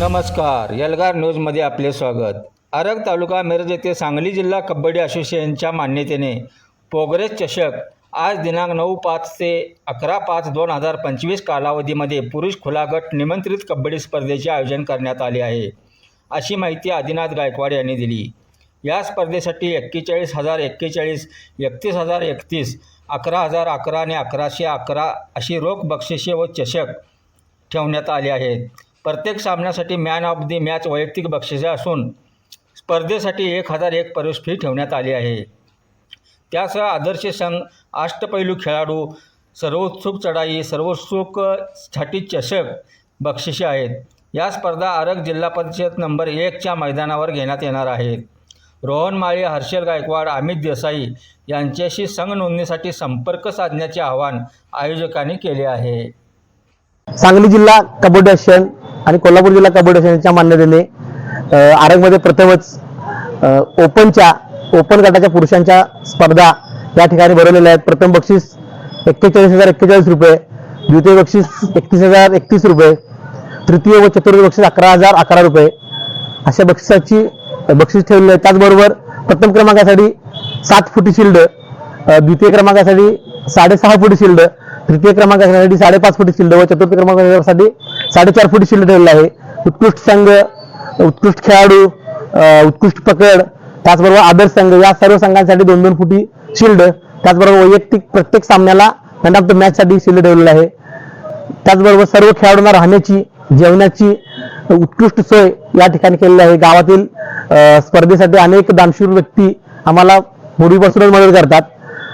नमस्कार, एल्गार न्यूजमध्ये आपले स्वागत। आरग तालुका मिरज येथे सांगली जिल्हा कबड्डी असोसिएशनच्या मान्यतेने प्रोग्रेस चषक आज दिनांक 9/5 ते 11/5/2025 कालावधीमध्ये पुरुष खुला गट निमंत्रित कबड्डी स्पर्धेचे आयोजन करण्यात आले आहे, अशी माहिती आदिनाथ गायकवाड यांनी दिली। या स्पर्धेसाठी 41,041, 31,031, 11,011 आणि 1,111 अशी रोख बक्षिसे व चषक ठेवण्यात आले आहेत। प्रत्येक सामन्यासाठी मॅन ऑफ द मॅच वैयक्तिक बक्षिसे असून स्पर्धेसाठी 1,001 प्रवेश फी ठेवण्यात आली आहे। त्यासह आदर्श संघ, अष्टपैलू खेळाडू, सर्वोत्सुक चढाई, सर्वोत्सुकसाठी चषक बक्षिसे आहेत। या स्पर्धा आरग जिल्हा परिषद नंबर 1च्या मैदानावर घेण्यात येणार आहेत। रोहन माळी, हर्षल गायकवाड, अमित देसाई यांच्याशी संघ नोंदणीसाठी संपर्क साधण्याचे आवाहन आयोजकांनी केले आहे। सांगली जिल्हा कबड्डी असोसिएशन आणि कोल्हापूर जिल्हा कबड्डी असोसिएशनच्या मान्यतेने आरगमध्ये प्रथमच ओपन गटाच्या पुरुषांच्या स्पर्धा या ठिकाणी भरवलेल्या आहेत। प्रथम बक्षीस 41,041 रुपये, द्वितीय बक्षीस 31,031 रुपये, तृतीय व चतुर्थ बक्षीस 11,011 रुपये अशा बक्षीस ठेवलेले आहे। त्याचबरोबर प्रथम क्रमांकासाठी 7 फुटी शिल्ड, द्वितीय क्रमांकासाठी 6.5 फुटी शिल्ड, तृतीय क्रमांकासाठी 5.5 फुटी शिल्ड व चतुर्थ क्रमांकासाठी 4.5 फुटी शिल्ड ठेवलेला आहे। उत्कृष्ट संघ, उत्कृष्ट खेळाडू, उत्कृष्ट पकड, त्याचबरोबर आदर्श संघ या सर्व संघांसाठी 2-2 फुटी शिल्ड, त्याचबरोबर वैयक्तिक प्रत्येक सामन्याला मॅन ऑफ द मॅच साठी शिल्ड ठेवलेला आहे। त्याचबरोबर सर्व खेळाडूंना राहण्याची, जेवणाची उत्कृष्ट सोय या ठिकाणी केलेली आहे। गावातील स्पर्धेसाठी अनेक दानशूर व्यक्ती आम्हाला पूर्वीपासूनच मदत करतात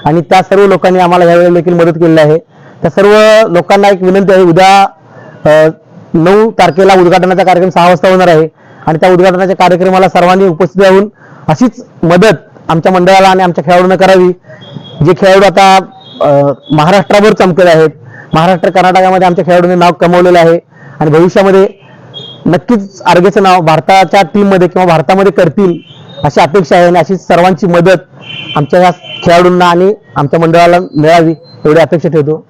आणि त्या सर्व लोकांनी आम्हाला यावेळेला देखील मदत केलेली आहे। त्या सर्व लोकांना एक विनंती आहे, उद्या 9 तारखेला उद्घाटनाचा कार्यक्रम 6 वाजता होणार आहे आणि त्या उद्घाटनाच्या कार्यक्रमाला सर्वांनी उपस्थित राहून अशीच मदत आमच्या मंडळाला आणि आमच्या खेळाडूंना करावी। जे खेळाडू आता महाराष्ट्राभर चमकत आहेत, महाराष्ट्र कर्नाटकामध्ये आमच्या खेळाडूंनी नाव कमवलेलं आहे आणि भविष्यामध्ये नक्कीच आरगेचं नाव भारताच्या टीममध्ये किंवा भारतामध्ये करतील अशी अपेक्षा आहे आणि अशी सर्वांची मदत आमच्या या खेळाडूंना आणि आमच्या मंडळाला मिळावी एवढी अपेक्षा ठेवतो।